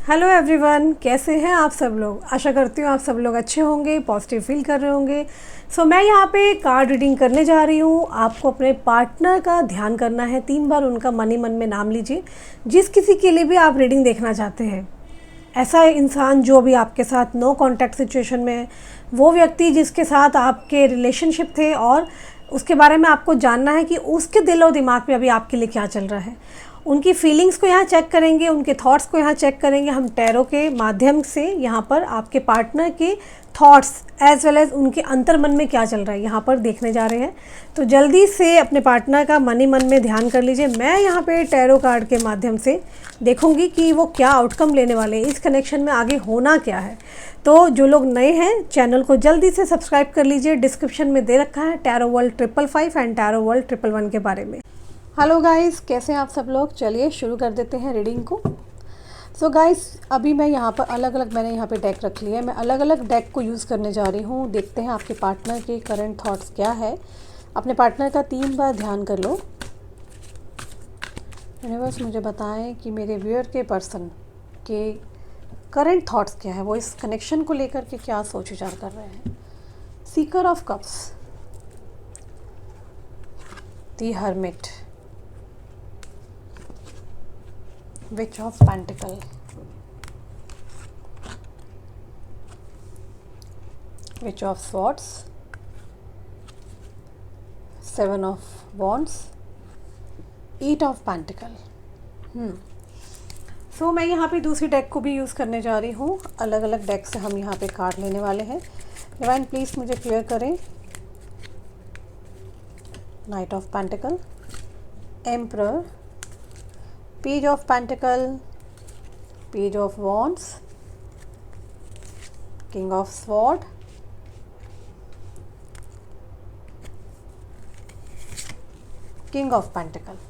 Hello everyone, कैसे हैं आप सब लोग। आशा करती हूँ आप सब लोग अच्छे होंगे, पॉजिटिव फील कर रहे होंगे। मैं यहाँ पे कार्ड रीडिंग करने जा रही हूँ। आपको अपने पार्टनर का ध्यान करना है, 3 बार उनका मन में नाम लीजिए। जिस किसी के लिए भी आप रीडिंग देखना चाहते हैं, ऐसा इंसान जो भी आपके साथ नो कांटेक्ट सिचुएशन में है, वो व्यक्ति जिसके साथ आपके रिलेशनशिप थे और उसके बारे में आपको जानना है कि उसके दिल और दिमाग में अभी आपके लिए क्या चल रहा है। उनकी फीलिंग्स को यहाँ चेक करेंगे, उनके थॉट्स को यहाँ चेक करेंगे हम टैरो के माध्यम से। यहाँ पर आपके पार्टनर के थॉट्स एज वेल एज उनके अंतर मन में क्या चल रहा है यहाँ पर देखने जा रहे हैं। तो जल्दी से अपने पार्टनर का मन ही मन में ध्यान कर लीजिए। मैं यहाँ पे टैरो कार्ड के माध्यम से देखूंगी कि वो क्या आउटकम लेने वाले हैं, इस कनेक्शन में आगे होना क्या है। तो जो लोग नए हैं, चैनल को जल्दी से सब्सक्राइब कर लीजिए। डिस्क्रिप्शन में दे रखा है tarot world 555 and tarot world 111 के बारे में। हेलो गाइस, कैसे हैं आप सब लोग। चलिए शुरू कर देते हैं रीडिंग को। गाइस, अभी मैं यहाँ पर मैंने यहाँ पे डेक रख लिया है। मैं अलग अलग डेक को यूज़ करने जा रही हूँ। देखते हैं आपके पार्टनर के करंट थॉट्स क्या है। अपने पार्टनर का 3 बार ध्यान कर लो। यूनिवर्स मुझे बताएं कि मेरे व्यूअर के पर्सन के करंट थॉट्स क्या है, वो इस कनेक्शन को लेकर के क्या सोच विचार कर रहे हैं। Sikar of cups, the hermit, Witch of Pentacle, Witch of Swords, 7 of Wands, 8 of Pentacle। मैं यहाँ पे दूसरी डेक को भी यूज़ करने जा रही हूँ। अलग अलग डेक से हम यहाँ पे कार्ड लेने वाले हैं। डिवाइन प्लीज़ मुझे क्लियर करें। Night of pentacle, emperor, Page of Pentacle, Page of Wands, King of Sword, King of Pentacle।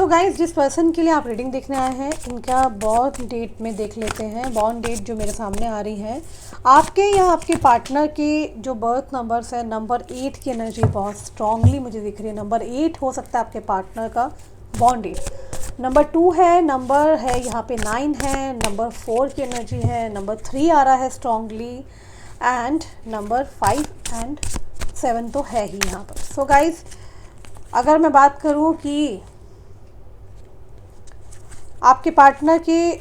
Guys, जिस पर्सन के लिए आप रीडिंग देखने आए हैं, इनका बॉर्न डेट में देख लेते हैं। बॉर्न डेट जो मेरे सामने आ रही है, आपके या आपके पार्टनर के जो बर्थ नंबर्स है, नंबर 8 की एनर्जी बहुत स्ट्रांगली मुझे दिख रही है। नंबर 8 हो सकता है आपके पार्टनर का बॉर्न डेट। नंबर 2 है, नंबर है यहाँ पे 9 है, नंबर 4 की एनर्जी है, नंबर 3 आ रहा है स्ट्रांगली, एंड नंबर 5 एंड 7 तो है ही यहाँ पर। गाइज, अगर मैं बात करूँ कि आपके पार्टनर के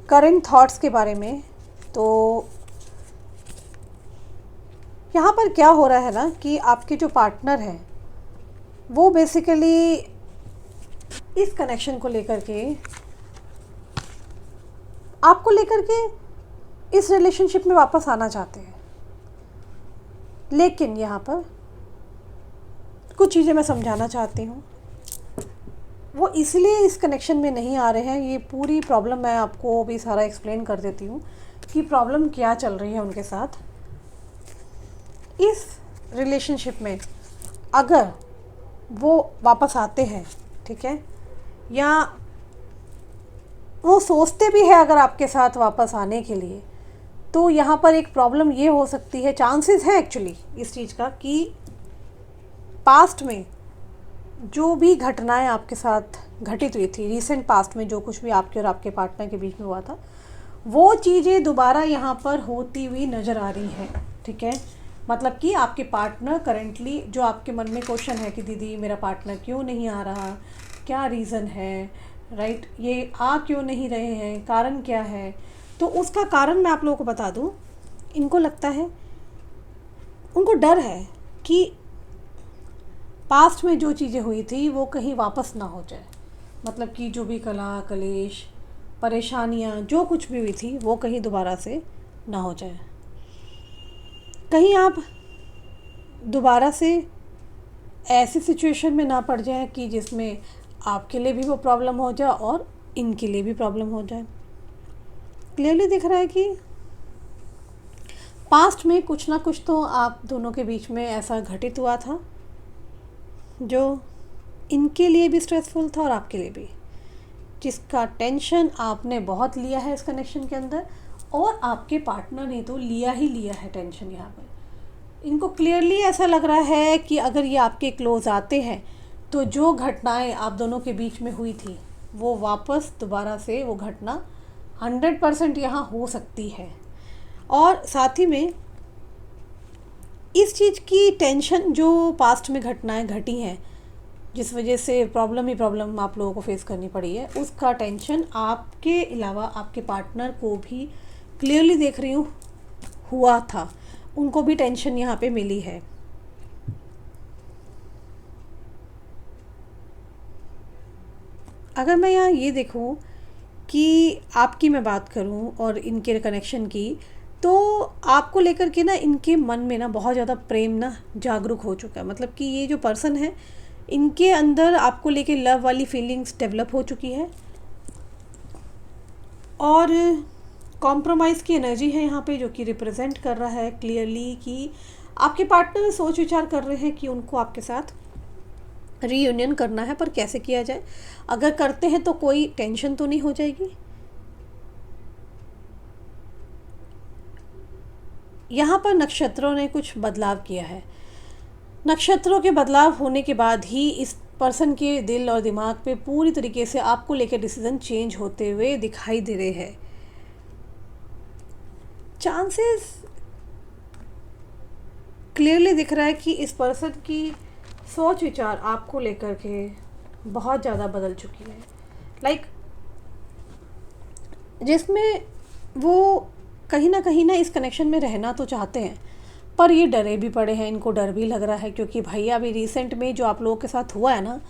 करंट थॉट्स के बारे में, तो यहाँ पर क्या हो रहा है ना कि आपके जो पार्टनर हैं वो बेसिकली इस कनेक्शन को लेकर के, आपको लेकर के इस रिलेशनशिप में वापस आना चाहते हैं। लेकिन यहाँ पर कुछ चीज़ें मैं समझाना चाहती हूँ। वो इसलिए इस कनेक्शन में नहीं आ रहे हैं। ये पूरी प्रॉब्लम मैं आपको भी सारा एक्सप्लेन कर देती हूँ कि प्रॉब्लम क्या चल रही है उनके साथ इस रिलेशनशिप में। अगर वो वापस आते हैं, ठीक है, या वो सोचते भी है अगर आपके साथ वापस आने के लिए, तो यहाँ पर एक प्रॉब्लम ये हो सकती है, चांसेस है एक्चुअली इस चीज़ का, कि पास्ट में जो भी घटनाएं आपके साथ घटित हुई थी, रिसेंट पास्ट में जो कुछ भी आपके और आपके पार्टनर के बीच में हुआ था, वो चीज़ें दोबारा यहाँ पर होती हुई नज़र आ रही हैं। ठीक है, मतलब कि आपके पार्टनर करंटली, जो आपके मन में क्वेश्चन है कि दीदी मेरा पार्टनर क्यों नहीं आ रहा, क्या रीज़न है, राइट, ये आ क्यों नहीं रहे हैं, कारण क्या है। तो उसका कारण मैं आप लोगों को बता दूँ। इनको लगता है, उनको डर है कि पास्ट में जो चीज़ें हुई थी वो कहीं वापस ना हो जाए। मतलब कि जो भी कला कलेश, परेशानियाँ, जो कुछ भी हुई थी वो कहीं दोबारा से ना हो जाए। कहीं आप दोबारा से ऐसी सिचुएशन में ना पड़ जाए कि जिसमें आपके लिए भी वो प्रॉब्लम हो जाए और इनके लिए भी प्रॉब्लम हो जाए। क्लियरली दिख रहा है कि पास्ट में कुछ ना कुछ तो आप दोनों के बीच में ऐसा घटित हुआ था जो इनके लिए भी स्ट्रेसफुल था और आपके लिए भी, जिसका टेंशन आपने बहुत लिया है इस कनेक्शन के अंदर, और आपके पार्टनर ने तो लिया ही लिया है टेंशन यहाँ पर। इनको क्लियरली ऐसा लग रहा है कि अगर ये आपके क्लोज आते हैं तो जो घटनाएं आप दोनों के बीच में हुई थी वो वापस दोबारा से वो घटना 100% यहाँ हो सकती है। और साथ ही में इस चीज़ की टेंशन जो पास्ट में घटनाएं घटी हैं जिस वजह से प्रॉब्लम ही प्रॉब्लम आप लोगों को फेस करनी पड़ी है, उसका टेंशन आपके अलावा आपके पार्टनर को भी क्लियरली देख रही हूँ हुआ था, उनको भी टेंशन यहाँ पे मिली है। अगर मैं यहाँ ये देखूँ कि आपकी मैं बात करूँ और इनके कनेक्शन की, तो आपको लेकर के ना इनके मन में ना बहुत ज़्यादा प्रेम ना जागरूक हो चुका है। मतलब कि ये जो पर्सन है इनके अंदर आपको लेके लव वाली फीलिंग्स डेवलप हो चुकी है और कॉम्प्रोमाइज़ की एनर्जी है यहाँ पे, जो कि रिप्रेजेंट कर रहा है क्लियरली कि आपके पार्टनर सोच विचार कर रहे हैं कि उनको आपके साथ रीयूनियन करना है, पर कैसे किया जाए। अगर करते हैं तो कोई टेंशन तो नहीं हो जाएगी। यहाँ पर नक्षत्रों ने कुछ बदलाव किया है। नक्षत्रों के बदलाव होने के बाद ही इस पर्सन के दिल और दिमाग पे पूरी तरीके से आपको लेकर डिसीजन चेंज होते हुए दिखाई दे रहे हैं। चांसेस क्लियरली दिख रहा है कि इस पर्सन की सोच विचार आपको लेकर के बहुत ज़्यादा बदल चुकी है। लाइक जिसमें वो कहीं ना इस कनेक्शन में रहना तो चाहते हैं, पर ये डरे भी पड़े हैं। इनको डर भी लग रहा है क्योंकि भैया अभी रिसेंट में जो आप लोगों के साथ हुआ है ना,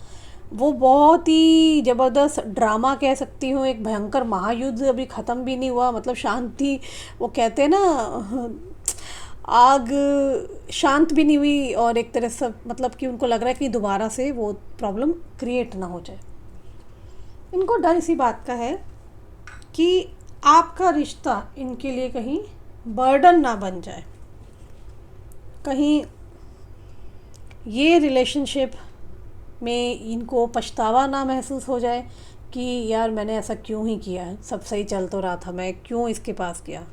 वो बहुत ही ज़बरदस्त ड्रामा कह सकती हूँ। एक भयंकर महायुद्ध अभी ख़त्म भी नहीं हुआ, मतलब शांति, वो कहते हैं ना आग शांत भी नहीं हुई, और एक तरह से मतलब कि उनको लग रहा है कि दोबारा से वो प्रॉब्लम क्रिएट ना हो जाए। इनको डर इसी बात का है कि आपका रिश्ता इनके लिए कहीं बर्डन ना बन जाए, कहीं ये रिलेशनशिप में इनको पछतावा ना महसूस हो जाए कि यार मैंने ऐसा क्यों ही किया, सब सही चल तो रहा था, मैं क्यों इसके पास गया।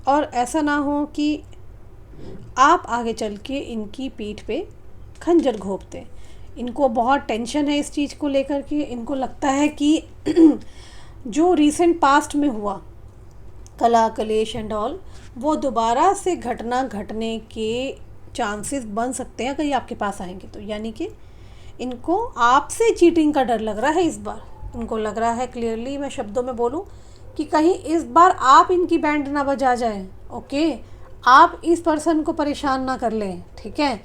और ऐसा ना हो कि आप आगे चल के इनकी पीठ पे खंजर घोंपते। इनको बहुत टेंशन है इस चीज़ को लेकर के। इनको लगता है कि जो रीसेंट पास्ट में हुआ कला कलेश एंड ऑल, वो दोबारा से घटना घटने के चांसेस बन सकते हैं अगर ये आपके पास आएंगे तो। यानी कि इनको आपसे चीटिंग का डर लग रहा है इस बार। इनको लग रहा है क्लियरली, मैं शब्दों में बोलूं, कि कहीं इस बार आप इनकी बैंड ना बजा जाएं। ओके, आप इस पर्सन को परेशान ना कर लें, ठीक है।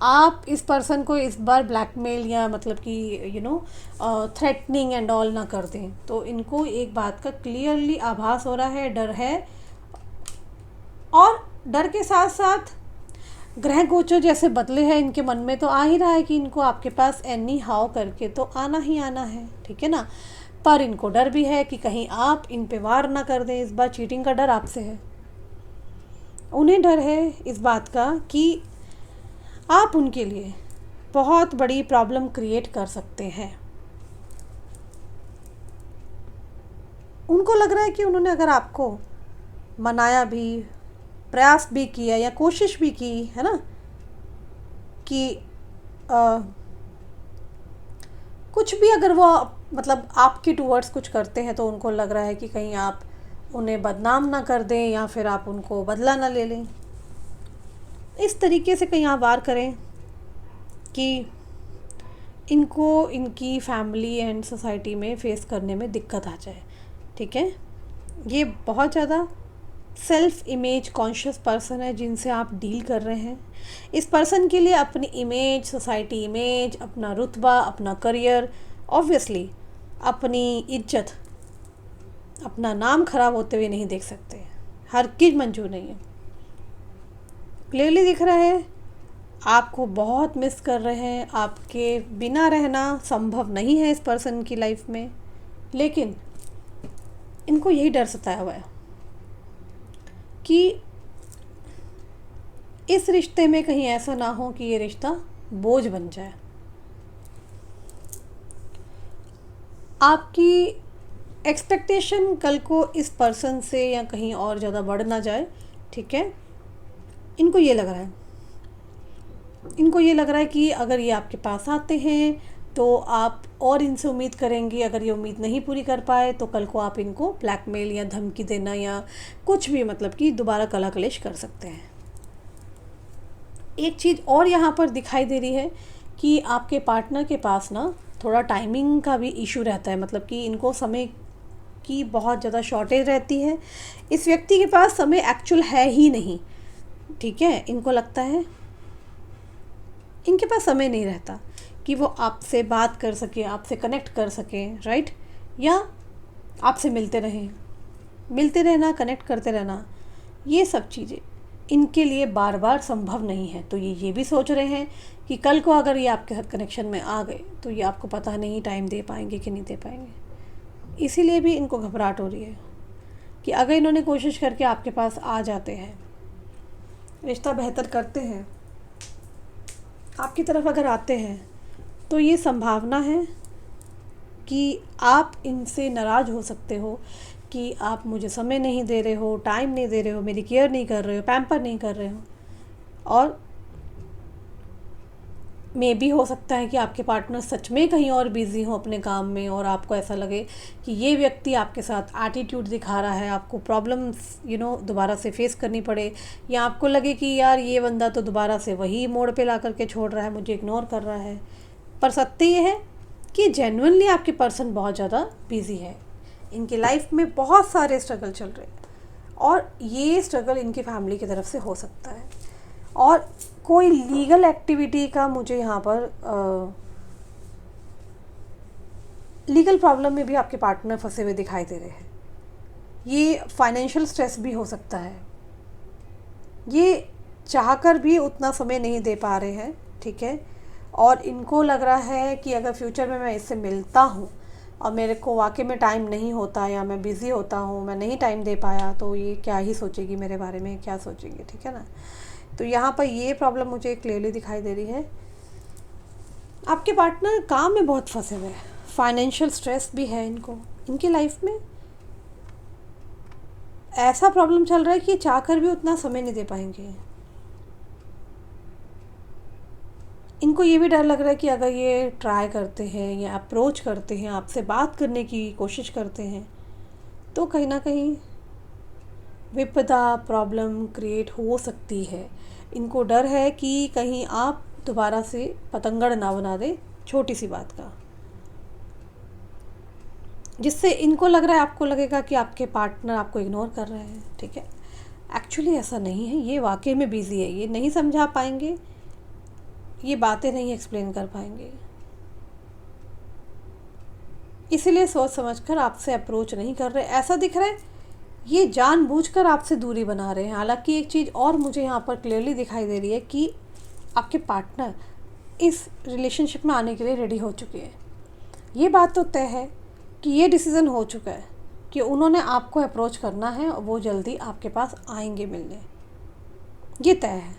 आप इस पर्सन को इस बार ब्लैकमेल या मतलब कि थ्रेटनिंग एंड ऑल ना कर दें। तो इनको एक बात का क्लियरली आभास हो रहा है, डर है। और डर के साथ साथ ग्रह गोचर जैसे बदले हैं इनके मन में, तो आ ही रहा है कि इनको आपके पास एनी हाउ करके तो आना ही आना है, ठीक है ना। पर इनको डर भी है कि कहीं आप इन पे वार ना कर दें। इस बार चीटिंग का डर आपसे है। उन्हें डर है इस बात का कि आप उनके लिए बहुत बड़ी प्रॉब्लम क्रिएट कर सकते हैं। उनको लग रहा है कि उन्होंने अगर आपको मनाया भी, प्रयास भी किया या कोशिश भी की है ना, कि कुछ भी अगर वो मतलब आपके टूवर्ड्स कुछ करते हैं, तो उनको लग रहा है कि कहीं आप उन्हें बदनाम ना कर दें या फिर आप उनको बदला ना ले लें। इस तरीके से कहीं आप वार करें कि इनको इनकी फैमिली एंड सोसाइटी में फेस करने में दिक्कत आ जाए, ठीक है। ये बहुत ज़्यादा सेल्फ इमेज कॉन्शियस पर्सन है जिनसे आप डील कर रहे हैं। इस पर्सन के लिए अपनी इमेज, सोसाइटी इमेज, अपना रुतबा, अपना करियर, ऑब्वियसली अपनी इज्जत, अपना नाम खराब होते हुए नहीं देख सकते। हर चीज़ मंजूर नहीं है। क्लियरली दिख रहा है आपको बहुत मिस कर रहे हैं। आपके बिना रहना संभव नहीं है इस पर्सन की लाइफ में, लेकिन इनको यही डर सताया हुआ है कि इस रिश्ते में कहीं ऐसा ना हो कि ये रिश्ता बोझ बन जाए। आपकी एक्सपेक्टेशन कल को इस पर्सन से या कहीं और ज़्यादा बढ़ ना जाए, ठीक है। इनको ये लग रहा है, इनको ये लग रहा है कि अगर ये आपके पास आते हैं तो आप और इनसे उम्मीद करेंगे, अगर ये उम्मीद नहीं पूरी कर पाए तो कल को आप इनको ब्लैकमेल या धमकी देना या कुछ भी, मतलब कि दोबारा कला कलेश कर सकते हैं। एक चीज़ और यहाँ पर दिखाई दे रही है कि आपके पार्टनर के पास ना थोड़ा टाइमिंग का भी इशू रहता है, मतलब कि इनको समय की बहुत ज़्यादा शॉर्टेज रहती है। इस व्यक्ति के पास समय एक्चुअल है ही नहीं, ठीक है। इनको लगता है इनके पास समय नहीं रहता कि वो आपसे बात कर सके, आपसे कनेक्ट कर सके, राइट, या आपसे मिलते रहें, मिलते रहना, कनेक्ट करते रहना, ये सब चीज़ें इनके लिए बार बार संभव नहीं है। तो ये भी सोच रहे हैं कि कल को अगर ये आपके साथ कनेक्शन में आ गए तो ये आपको पता नहीं टाइम दे पाएंगे कि नहीं दे पाएंगे। इसीलिए भी इनको घबराहट हो रही है कि अगर इन्होंने कोशिश करके आपके पास आ जाते हैं, रिश्ता बेहतर करते हैं, आपकी तरफ अगर आते हैं, तो ये संभावना है कि आप इनसे नाराज़ हो सकते हो कि आप मुझे समय नहीं दे रहे हो, टाइम नहीं दे रहे हो, मेरी केयर नहीं कर रहे हो, पैम्पर नहीं कर रहे हो। और मे भी हो सकता है कि आपके पार्टनर सच में कहीं और बिज़ी हो अपने काम में और आपको ऐसा लगे कि ये व्यक्ति आपके साथ एटीट्यूड दिखा रहा है, आपको प्रॉब्लम्स दोबारा से फेस करनी पड़े, या आपको लगे कि यार ये बंदा तो दोबारा से वही मोड़ पे ला करके छोड़ रहा है, मुझे इग्नोर कर रहा है। पर सत्य ये है कि जेन्युइनली आपके पर्सन बहुत ज़्यादा बिज़ी है, इनकी लाइफ में बहुत सारे स्ट्रगल चल रहे हैं और ये स्ट्रगल इनकी फैमिली की तरफ से हो सकता है। और कोई लीगल एक्टिविटी का मुझे यहाँ पर लीगल प्रॉब्लम में भी आपके पार्टनर फंसे हुए दिखाई दे रहे हैं। ये फाइनेंशियल स्ट्रेस भी हो सकता है, ये चाहकर भी उतना समय नहीं दे पा रहे हैं, ठीक है। और इनको लग रहा है कि अगर फ्यूचर में मैं इससे मिलता हूँ और मेरे को वाकई में टाइम नहीं होता या मैं बिज़ी होता हूँ, मैं नहीं टाइम दे पाया, तो ये क्या ही सोचेगी मेरे बारे में, क्या सोचेंगे, ठीक है ना। तो यहाँ पर ये प्रॉब्लम मुझे क्लियरली दिखाई दे रही है। आपके पार्टनर काम में बहुत फंसे हुए हैं, फाइनेंशियल स्ट्रेस भी है इनको, इनकी लाइफ में ऐसा प्रॉब्लम चल रहा है कि चाहकर भी उतना समय नहीं दे पाएंगे। इनको ये भी डर लग रहा है कि अगर ये ट्राई करते हैं या अप्रोच करते हैं, आपसे बात करने की कोशिश करते हैं, तो कहीं ना कहीं विपदा, प्रॉब्लम क्रिएट हो सकती है। इनको डर है कि कहीं आप दोबारा से पतंगड़ ना बना दे छोटी सी बात का, जिससे इनको लग रहा है, आपको लगेगा कि आपके पार्टनर आपको इग्नोर कर रहे हैं, ठीक है। एक्चुअली ऐसा नहीं है, ये वाकई में बिज़ी है, ये नहीं समझा पाएंगे, ये बातें नहीं एक्सप्लेन कर पाएंगे, इसीलिए सोच समझकर आपसे अप्रोच नहीं कर रहे। ऐसा दिख रहा है ये जानबूझकर आपसे दूरी बना रहे हैं। हालांकि एक चीज़ और मुझे यहाँ पर क्लियरली दिखाई दे रही है कि आपके पार्टनर इस रिलेशनशिप में आने के लिए रेडी हो चुके हैं। ये बात तो तय है कि ये डिसीज़न हो चुका है कि उन्होंने आपको अप्रोच करना है और वो जल्दी आपके पास आएंगे मिलने, ये तय है।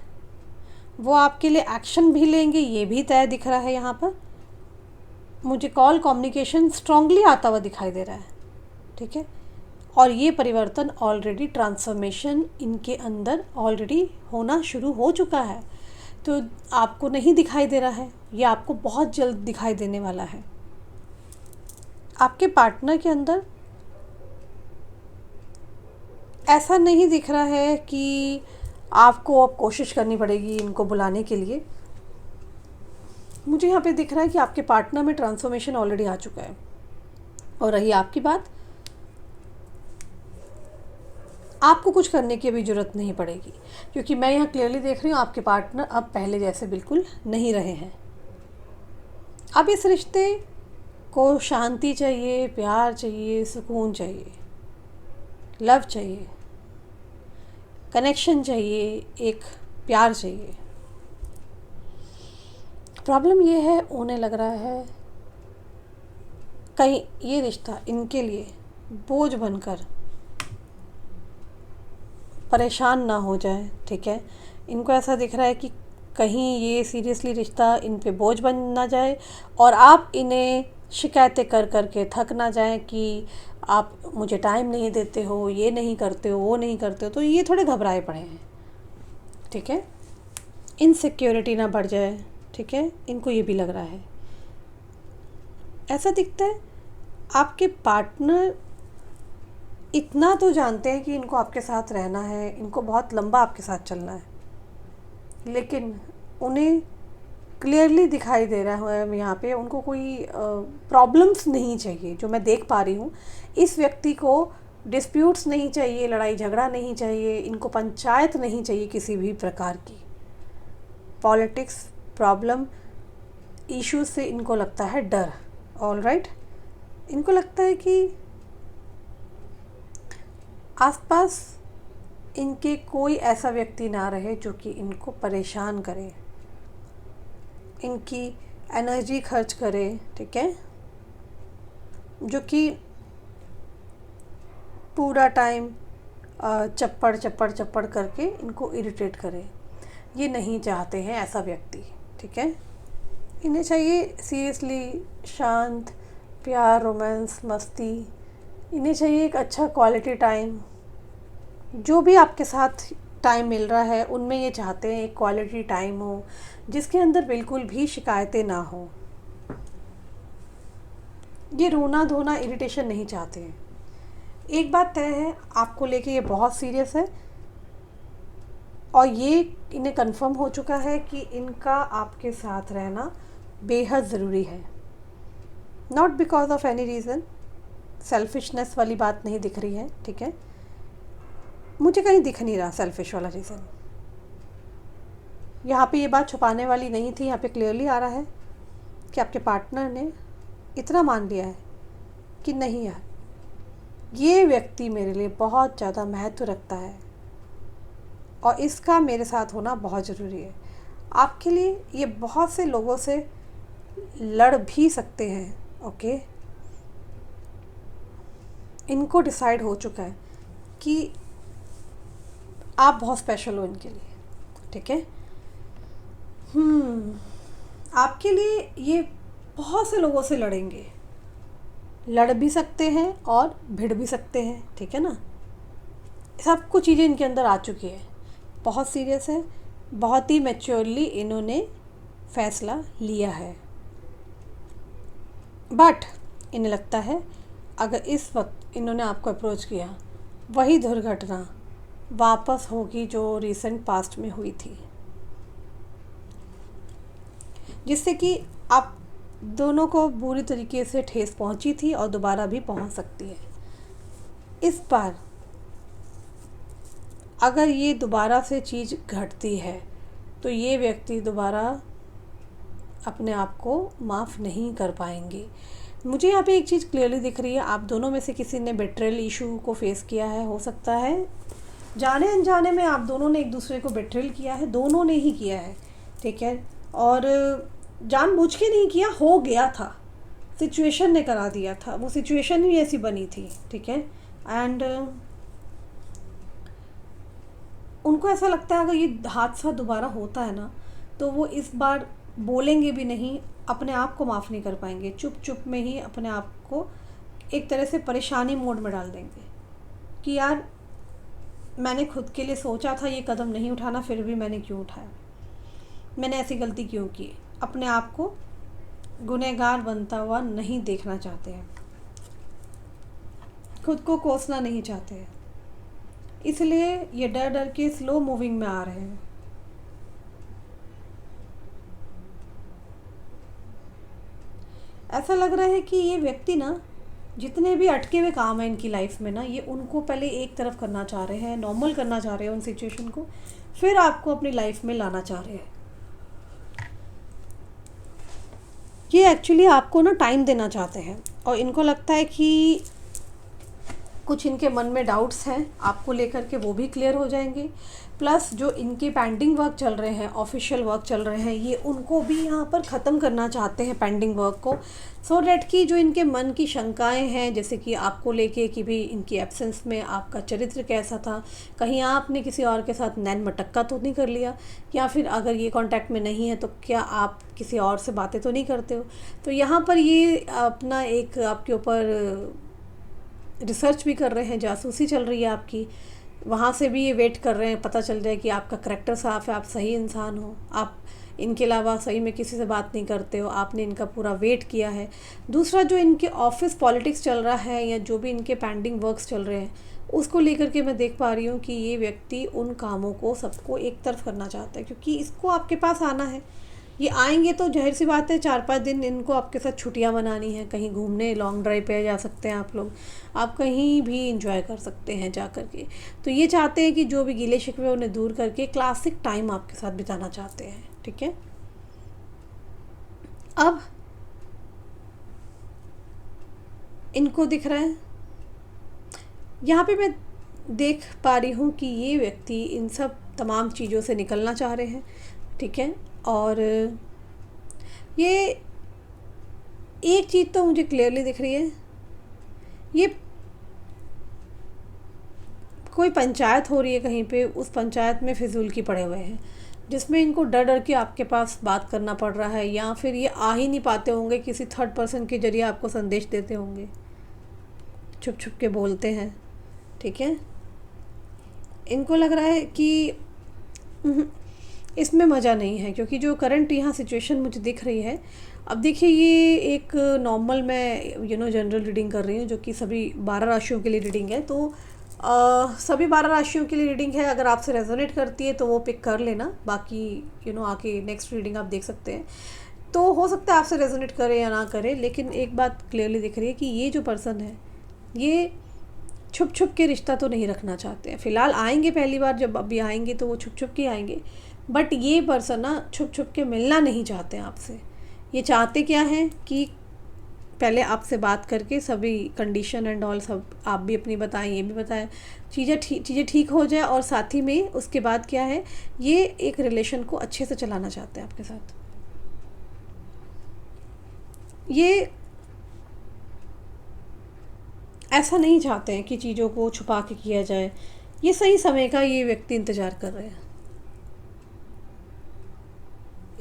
वो आपके लिए एक्शन भी लेंगे, ये भी तय दिख रहा है। यहाँ पर मुझे कॉल कम्युनिकेशन स्ट्रांगली आता हुआ दिखाई दे रहा है, ठीक है। और ये परिवर्तन ऑलरेडी, ट्रांसफॉर्मेशन इनके अंदर ऑलरेडी होना शुरू हो चुका है। तो आपको नहीं दिखाई दे रहा है, ये आपको बहुत जल्द दिखाई देने वाला है। आपके पार्टनर के अंदर ऐसा नहीं दिख रहा है कि आपको अब कोशिश करनी पड़ेगी इनको बुलाने के लिए। मुझे यहाँ पे दिख रहा है कि आपके पार्टनर में ट्रांसफॉर्मेशन ऑलरेडी आ चुका है। और रही आपकी बात, आपको कुछ करने की अभी ज़रूरत नहीं पड़ेगी, क्योंकि मैं यहाँ क्लियरली देख रही हूँ आपके पार्टनर अब पहले जैसे बिल्कुल नहीं रहे हैं। अब इस रिश्ते को शांति चाहिए, प्यार चाहिए, सुकून चाहिए, लव चाहिए, कनेक्शन चाहिए, एक प्यार चाहिए। प्रॉब्लम ये है, उन्हें लग रहा है कहीं ये रिश्ता इनके लिए बोझ बनकर परेशान ना हो जाए, ठीक है। इनको ऐसा दिख रहा है कि कहीं ये सीरियसली रिश्ता इन पे बोझ बन ना जाए और आप इन्हें शिकायतें कर कर के थक ना जाएं कि आप मुझे टाइम नहीं देते हो, ये नहीं करते हो, वो नहीं करते हो। तो ये थोड़े घबराए पड़े हैं, ठीक है, इनसिक्योरिटी ना बढ़ जाए, ठीक है, इनको ये भी लग रहा है। ऐसा दिखता है आपके पार्टनर इतना तो जानते हैं कि इनको आपके साथ रहना है, इनको बहुत लंबा आपके साथ चलना है, लेकिन उन्हें क्लियरली दिखाई दे रहा है यहाँ पे उनको कोई प्रॉब्लम्स नहीं चाहिए। जो मैं देख पा रही हूँ, इस व्यक्ति को डिस्प्यूट्स नहीं चाहिए, लड़ाई झगड़ा नहीं चाहिए, इनको पंचायत नहीं चाहिए किसी भी प्रकार की। पॉलिटिक्स, प्रॉब्लम, इश्यूज से इनको लगता है डर। ऑल राइट, इनको लगता है कि आसपास इनके कोई ऐसा व्यक्ति ना रहे जो कि इनको परेशान करे, इनकी एनर्जी खर्च करे, ठीक है, जो कि पूरा टाइम चप्पड़ चप्पड़ चप्पड़ करके इनको इरिटेट करे। ये नहीं चाहते हैं ऐसा व्यक्ति, ठीक है। इन्हें चाहिए सीरियसली शांत, प्यार, रोमांस, मस्ती। इन्हें चाहिए एक अच्छा क्वालिटी टाइम। जो भी आपके साथ टाइम मिल रहा है उनमें ये चाहते हैं एक क्वालिटी टाइम हो जिसके अंदर बिल्कुल भी शिकायतें ना हो। ये रोना धोना, इरिटेशन नहीं चाहते हैं। एक बात तय है, आपको लेके ये बहुत सीरियस है और ये इन्हें कंफर्म हो चुका है कि इनका आपके साथ रहना बेहद ज़रूरी है। Not because of any reason, selfishness वाली बात नहीं दिख रही है, ठीक है। मुझे कहीं दिख नहीं रहा सेल्फिश वाला रीज़न। यहाँ पे ये बात छुपाने वाली नहीं थी, यहाँ पे क्लियरली आ रहा है कि आपके पार्टनर ने इतना मान लिया है कि नहीं यार, ये व्यक्ति मेरे लिए बहुत ज़्यादा महत्व रखता है और इसका मेरे साथ होना बहुत ज़रूरी है। आपके लिए ये बहुत से लोगों से लड़ भी सकते हैं, ओके। इनको डिसाइड हो चुका है कि आप बहुत स्पेशल हो इनके लिए, ठीक है। आपके लिए ये बहुत से लोगों से लड़ेंगे, लड़ भी सकते हैं और भिड़ भी सकते हैं, ठीक है ना। सब कुछ चीज़ें इनके अंदर आ चुकी है, बहुत सीरियस है, बहुत ही मैच्योरली इन्होंने फैसला लिया है। बट इन्हें लगता है अगर इस वक्त इन्होंने आपको अप्रोच किया, वही दुर्घटना वापस होगी जो रिसेंट पास्ट में हुई थी, जिससे कि आप दोनों को बुरी तरीके से ठेस पहुंची थी और दोबारा भी पहुंच सकती है। इस बार अगर ये दोबारा से चीज़ घटती है तो ये व्यक्ति दोबारा अपने आप को माफ़ नहीं कर पाएंगे। मुझे यहाँ पे एक चीज़ क्लियरली दिख रही है, आप दोनों में से किसी ने बेट्रेयल इशू को फेस किया है। हो सकता है जाने अनजाने में आप दोनों ने एक दूसरे को बेट्रेयल किया है, दोनों ने ही किया है, ठीक है। और जानबूझ के नहीं किया, हो गया था, सिचुएशन ने करा दिया था, वो सिचुएशन ही ऐसी बनी थी, ठीक है। एंड उनको ऐसा लगता है अगर ये हादसा दोबारा होता है ना तो वो इस बार बोलेंगे भी नहीं, अपने आप को माफ़ नहीं कर पाएंगे, चुप चुप में ही अपने आप को एक तरह से परेशानी मोड में डाल देंगे कि यार मैंने खुद के लिए सोचा था ये कदम नहीं उठाना, फिर भी मैंने क्यों उठाया, मैंने ऐसी गलती क्यों की। अपने आप को गुनहगार बनता हुआ नहीं देखना चाहते हैं, खुद को कोसना नहीं चाहते हैं, इसलिए ये डर डर के स्लो मूविंग में आ रहे हैं। ऐसा लग रहा है कि ये व्यक्ति ना जितने भी अटके हुए काम हैं इनकी लाइफ में ना, ये उनको पहले एक तरफ करना चाह रहे हैं, नॉर्मल करना चाह रहे हैं उन सिचुएशन को, फिर आपको अपनी लाइफ में लाना चाह रहे हैं। ये एक्चुअली आपको ना टाइम देना चाहते हैं और इनको लगता है कि कुछ इनके मन में डाउट्स हैं आपको लेकर के, वो भी क्लियर हो जाएंगे। प्लस जो इनके पेंडिंग वर्क चल रहे हैं, ऑफिशियल वर्क चल रहे हैं, ये उनको भी यहाँ पर ख़त्म करना चाहते हैं पेंडिंग वर्क को, सो डैट कि जो इनके मन की शंकाएं हैं, जैसे कि आपको लेके कि भी इनकी एब्सेंस में आपका चरित्र कैसा था, कहीं आपने किसी और के साथ नैन मटक्का तो नहीं कर लिया, या फिर अगर ये कांटेक्ट में नहीं है तो क्या आप किसी और से बातें तो नहीं करते हो। तो यहाँ पर ये अपना एक आपके ऊपर रिसर्च भी कर रहे हैं, जासूसी चल रही है आपकी, वहाँ से भी ये वेट कर रहे हैं, पता चल जाए कि आपका करैक्टर साफ़ है, आप सही इंसान हो, आप इनके अलावा सही में किसी से बात नहीं करते हो, आपने इनका पूरा वेट किया है। दूसरा, जो इनके ऑफिस पॉलिटिक्स चल रहा है या जो भी इनके पेंडिंग वर्क्स चल रहे हैं, उसको लेकर के मैं देख पा रही हूँ कि ये व्यक्ति उन कामों को सबको एक तरफ करना चाहता है, क्योंकि इसको आपके पास आना है। ये आएंगे तो जाहिर सी बात है 4-5 दिन इनको आपके साथ छुट्टियां मनानी है, कहीं घूमने लॉन्ग ड्राइव पे जा सकते हैं आप लोग, आप कहीं भी इंजॉय कर सकते हैं जा कर के। तो ये चाहते हैं कि जो भी गिले शिकवे उन्हें दूर करके क्लासिक टाइम आपके साथ बिताना चाहते हैं, ठीक है। अब इनको दिख रहा है, यहाँ पे मैं देख पा रही हूँ कि ये व्यक्ति इन सब तमाम चीज़ों से निकलना चाह रहे हैं, ठीक है। और ये एक चीज़ तो मुझे क्लियरली दिख रही है, ये कोई पंचायत हो रही है कहीं पे, उस पंचायत में फिजूल की पड़े हुए हैं, जिसमें इनको डर डर के आपके पास बात करना पड़ रहा है, या फिर ये आ ही नहीं पाते होंगे, किसी थर्ड पर्सन के जरिए आपको संदेश देते होंगे, छुप छुप के बोलते हैं, ठीक है। इनको लग रहा है कि इसमें मज़ा नहीं है, क्योंकि जो करंट यहाँ सिचुएशन मुझे दिख रही है, अब देखिए ये एक नॉर्मल मैं जनरल रीडिंग कर रही हूँ, जो कि सभी 12 राशियों के लिए रीडिंग है। तो सभी 12 राशियों के लिए रीडिंग है, अगर आपसे रेजोनेट करती है तो वो पिक कर लेना, बाकी आके नेक्स्ट रीडिंग आप देख सकते हैं। तो हो सकता है आपसे रेजोनेट करे या ना करे, लेकिन एक बात क्लियरली दिख रही है कि ये जो पर्सन है, ये छुप छुप के रिश्ता तो नहीं रखना चाहते हैं। फ़िलहाल आएंगे, पहली बार जब अभी आएंगे तो वो छुप छुप के आएंगे, बट ये पर्सन ना छुप छुप के मिलना नहीं चाहते हैं आपसे। ये चाहते क्या हैं कि पहले आपसे बात करके सभी कंडीशन एंड ऑल सब आप भी अपनी बताएं, ये भी बताएं, चीज़ें ठीक हो जाए, और साथ ही में उसके बाद क्या है, ये एक रिलेशन को अच्छे से चलाना चाहते हैं आपके साथ। ये ऐसा नहीं चाहते हैं कि चीज़ों को छुपा के किया जाए, ये सही समय का ये व्यक्ति इंतज़ार कर रहे हैं।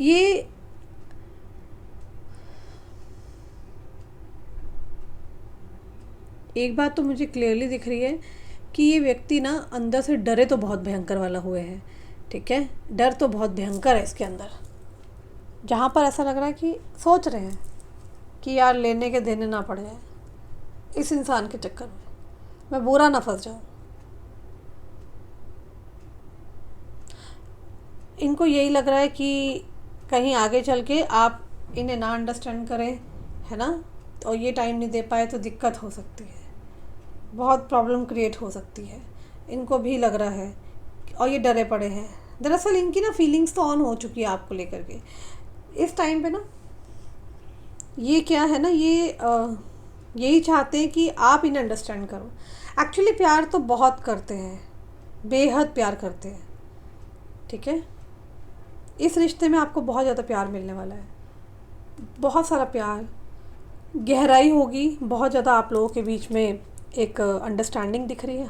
ये एक बात तो मुझे क्लियरली दिख रही है कि ये व्यक्ति ना अंदर से डरे तो बहुत भयंकर वाला हुए हैं, ठीक है। डर तो बहुत भयंकर है इसके अंदर, जहाँ पर ऐसा लग रहा है कि सोच रहे हैं कि यार लेने के देने ना पड़ जाए इस इंसान के चक्कर में, मैं बुरा ना फंस जाऊँ। इनको यही लग रहा है कि कहीं आगे चल के आप इन्हें ना अंडरस्टैंड करें, है ना, और ये टाइम नहीं दे पाए तो दिक्कत हो सकती है, बहुत प्रॉब्लम क्रिएट हो सकती है, इनको भी लग रहा है। और ये डरे पड़े हैं, दरअसल इनकी ना फीलिंग्स तो ऑन हो चुकी है आपको लेकर के इस टाइम पे ना। ये क्या है ना, ये यही चाहते हैं कि आप इन्हें अंडरस्टैंड करो। एक्चुअली प्यार तो बहुत करते हैं, बेहद प्यार करते हैं, ठीक है। इस रिश्ते में आपको बहुत ज़्यादा प्यार मिलने वाला है, बहुत सारा प्यार, गहराई होगी, बहुत ज़्यादा आप लोगों के बीच में एक अंडरस्टैंडिंग दिख रही है,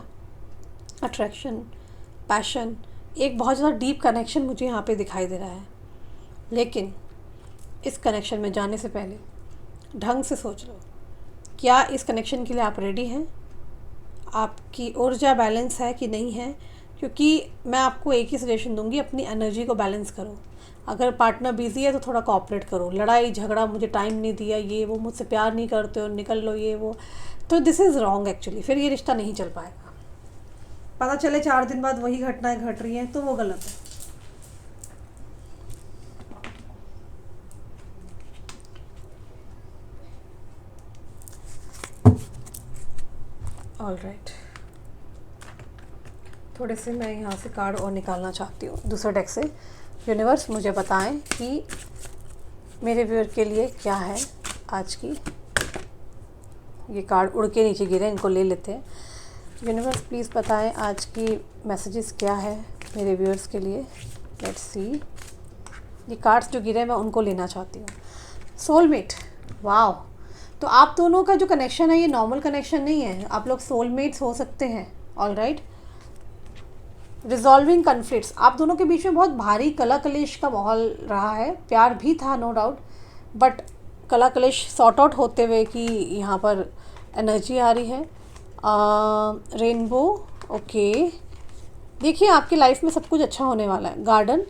अट्रैक्शन, पैशन, एक बहुत ज़्यादा डीप कनेक्शन मुझे यहाँ पे दिखाई दे रहा है। लेकिन इस कनेक्शन में जाने से पहले ढंग से सोच लो, क्या इस कनेक्शन के लिए आप रेडी हैं, आपकी ऊर्जा बैलेंस है कि नहीं है। क्योंकि मैं आपको एक ही सजेशन दूंगी, अपनी एनर्जी को बैलेंस करो। अगर पार्टनर बिजी है तो थोड़ा कोऑपरेट करो, लड़ाई झगड़ा, मुझे टाइम नहीं दिया, ये वो, मुझसे प्यार नहीं करते हो, निकल लो, ये वो, तो दिस इज़ रॉन्ग एक्चुअली। फिर ये रिश्ता नहीं चल पाएगा। पता चले 4 दिन बाद वही घटनाएं घट रही हैं तो वो गलत है। ऑल राइट, थोड़े से मैं यहाँ से कार्ड और निकालना चाहती हूँ दूसरे डेक से। यूनिवर्स मुझे बताएं कि मेरे व्यूअर के लिए क्या है आज की। ये कार्ड उड़ के नीचे गिरे, इनको ले लेते हैं। यूनिवर्स प्लीज़ बताएं आज की मैसेजेस क्या है मेरे व्यूअर्स के लिए। लेट्स सी, ये कार्ड्स जो गिरे मैं उनको लेना चाहती हूँ। सोलमेट, वाओ, तो आप दोनों का जो कनेक्शन है ये नॉर्मल कनेक्शन नहीं है, आप लोग सोलमेट्स हो सकते हैं। ऑल राइट, रिजॉल्विंग कन्फ्लिक्ट्स, आप दोनों के बीच में बहुत भारी कला कलेश का माहौल रहा है। प्यार भी था नो डाउट, बट कला कलेश सॉर्ट आउट होते हुए की यहाँ पर एनर्जी आ रही है। रेनबो, ओके, देखिए आपकी लाइफ में सब कुछ अच्छा होने वाला है। गार्डन,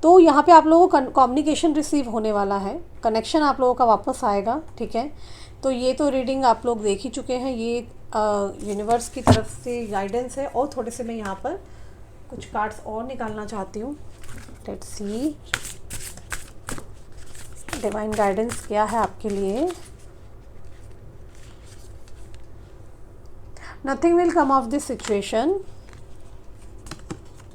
तो यहाँ पे आप लोगों को कम्युनिकेशन रिसीव होने वाला है, कनेक्शन आप लोगों का वापस आएगा, ठीक है। तो ये तो रीडिंग आप लोग देख ही चुके हैं, ये यूनिवर्स की तरफ से गाइडेंस है। और थोड़े से मैं यहाँ पर कुछ कार्ड्स और निकालना चाहती हूँ। लेट्स सी डिवाइन गाइडेंस क्या है आपके लिए। Nothing will come of this situation.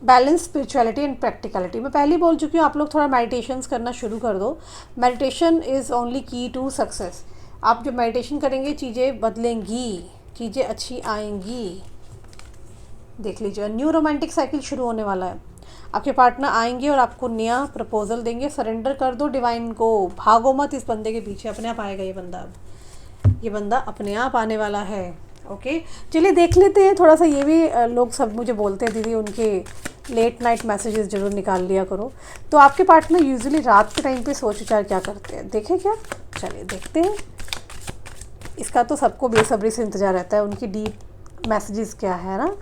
Balance spirituality and practicality. मैं पहले बोल चुकी हूँ, आप लोग थोड़ा मेडिटेशंस करना शुरू कर दो। मेडिटेशन इज़ ओनली की टू सक्सेस। आप जब मेडिटेशन करेंगे चीज़ें बदलेंगी, चीज़ें अच्छी आएंगी। देख लीजिए, न्यू रोमांटिक साइकिल शुरू होने वाला है। आपके पार्टनर आएंगे और आपको नया प्रपोजल देंगे। सरेंडर कर दो डिवाइन को, भागो मत इस बंदे के पीछे, अपने आप आएगा ये बंदा। अब ये बंदा अपने आप आने वाला है। ओके, चलिए देख लेते हैं थोड़ा सा। ये भी लोग सब मुझे बोलते हैं दीदी उनके लेट नाइट मैसेजेस जरूर निकाल लिया करो। तो आपके पार्टनर यूजुअली रात के टाइम पे सोच विचार क्या करते हैं, देखें क्या? चलिए देखते हैं। इसका तो सबको बेसब्री से इंतज़ार रहता है, उनकी डीप मैसेजेस क्या है ना।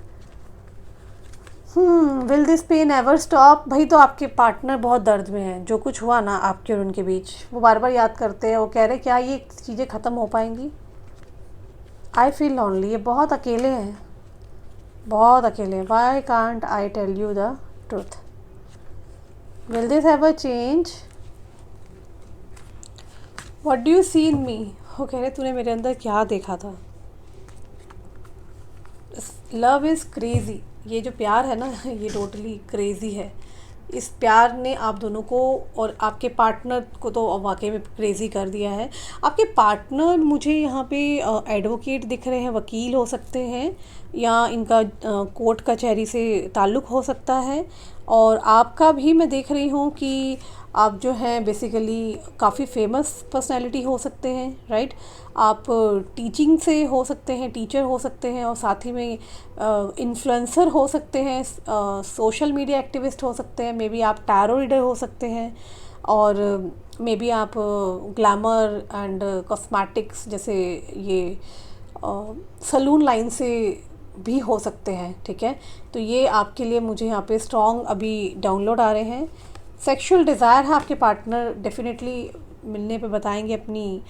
Will this pain ever stop? भाई तो आपके पार्टनर बहुत दर्द में हैं। जो कुछ हुआ ना आपके और उनके बीच, वो बार बार याद करते हैं। वो कह रहे क्या ये चीज़ें ख़त्म हो पाएंगी? I feel lonely. ये बहुत अकेले हैं, बहुत अकेले हैं। Why can't I tell you the truth? Will this ever change? What do you see in me? वो कह रहे तूने मेरे अंदर क्या देखा था? Love is crazy. ये जो प्यार है ना, ये टोटली क्रेज़ी है। इस प्यार ने आप दोनों को और आपके पार्टनर को तो वाकई में क्रेज़ी कर दिया है। आपके पार्टनर मुझे यहाँ पे एडवोकेट दिख रहे हैं, वकील हो सकते हैं, या इनका कोर्ट कचहरी से ताल्लुक़ हो सकता है। और आपका भी मैं देख रही हूँ कि आप जो हैं बेसिकली काफ़ी फेमस पर्सनैलिटी हो सकते हैं, राइट। आप टीचिंग से हो सकते हैं, टीचर हो सकते हैं, और साथ ही में इन्फ्लुएंसर हो सकते हैं, सोशल मीडिया एक्टिविस्ट हो सकते हैं, मे बी आप टैरो रीडर हो सकते हैं, और मे बी आप ग्लैमर एंड कॉस्मेटिक्स जैसे ये सलून लाइन से भी हो सकते हैं, ठीक है। तो ये आपके लिए मुझे यहाँ पे स्ट्रॉन्ग अभी डाउनलोड आ रहे हैं। सेक्सुअल डिज़ायर है आपके पार्टनर, डेफिनेटली मिलने पे बताएंगे अपनी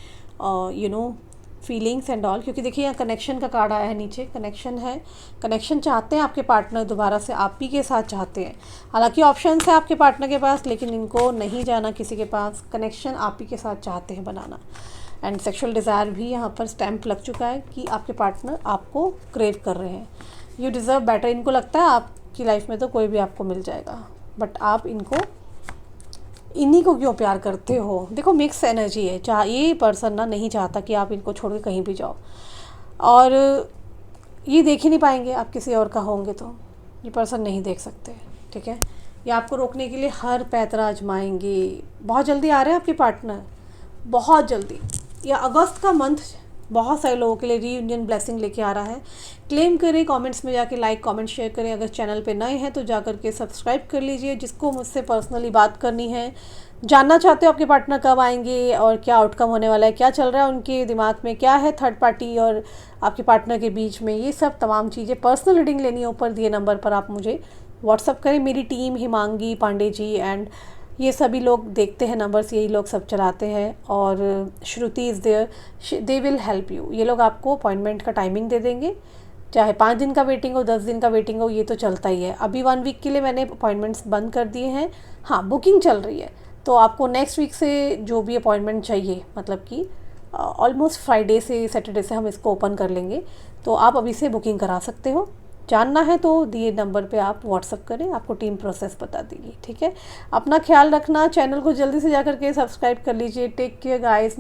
फीलिंग्स एंड ऑल, क्योंकि देखिए यहाँ कनेक्शन का कार्ड आया है नीचे। कनेक्शन है, कनेक्शन चाहते हैं आपके पार्टनर दोबारा से आप ही के साथ चाहते हैं। हालांकि ऑप्शंस है आपके पार्टनर के पास, लेकिन इनको नहीं जाना किसी के पास। कनेक्शन आप ही के साथ चाहते हैं बनाना। एंड सेक्सुअल डिज़ायर भी यहाँ पर स्टैम्प लग चुका है कि आपके पार्टनर आपको क्रेव कर रहे हैं। You deserve better. इनको लगता है आपकी लाइफ में तो कोई भी आपको मिल जाएगा, बट आप इन्हीं को क्यों प्यार करते हो? देखो मिक्स एनर्जी है। ये पर्सन ना नहीं चाहता कि आप इनको छोड़ के कहीं भी जाओ, और ये देख ही नहीं पाएंगे आप किसी और का होंगे तो। ये पर्सन नहीं देख सकते, ठीक है। ये आपको रोकने के लिए हर पैतरा आजमाएंगे। बहुत जल्दी आ रहे हैं आपके पार्टनर, बहुत जल्दी। या अगस्त का मंथ बहुत सारे लोगों के लिए रीयूनियन ब्लेसिंग लेके आ रहा है। क्लेम करें, कमेंट्स में जाके लाइक कमेंट शेयर करें। अगर चैनल पे नए हैं तो जा करके सब्सक्राइब कर लीजिए। जिसको मुझसे पर्सनली बात करनी है, जानना चाहते हो आपके पार्टनर कब आएंगे और क्या आउटकम होने वाला है, क्या चल रहा है उनके दिमाग में, क्या है थर्ड पार्टी और आपके पार्टनर के बीच में, ये सब तमाम चीज़ें पर्सनल रीडिंग लेनी है, ऊपर दिए नंबर पर आप मुझे व्हाट्सअप करें। मेरी टीम हिमांगी पांडे जी एंड ये सभी लोग देखते हैं नंबर्स, यही लोग सब चलाते हैं। और Shruti is there, they will help you. ये लोग आपको अपॉइंटमेंट का टाइमिंग दे देंगे, चाहे 5 दिन का वेटिंग हो, 10 दिन का वेटिंग हो, ये तो चलता ही है। अभी 1 वीक के लिए मैंने अपॉइंटमेंट्स बंद कर दिए हैं। हाँ, बुकिंग चल रही है, तो आपको नेक्स्ट वीक से जो भी अपॉइंटमेंट चाहिए, मतलब कि ऑलमोस्ट फ्राइडे से सैटरडे से हम इसको ओपन कर लेंगे, तो आप अभी से बुकिंग करा सकते हो। जानना है तो दिए नंबर पे आप व्हाट्सअप करें, आपको टीम प्रोसेस बता देगी, ठीक है। अपना ख्याल रखना, चैनल को जल्दी से जाकर के सब्सक्राइब कर लीजिए। Take care guys.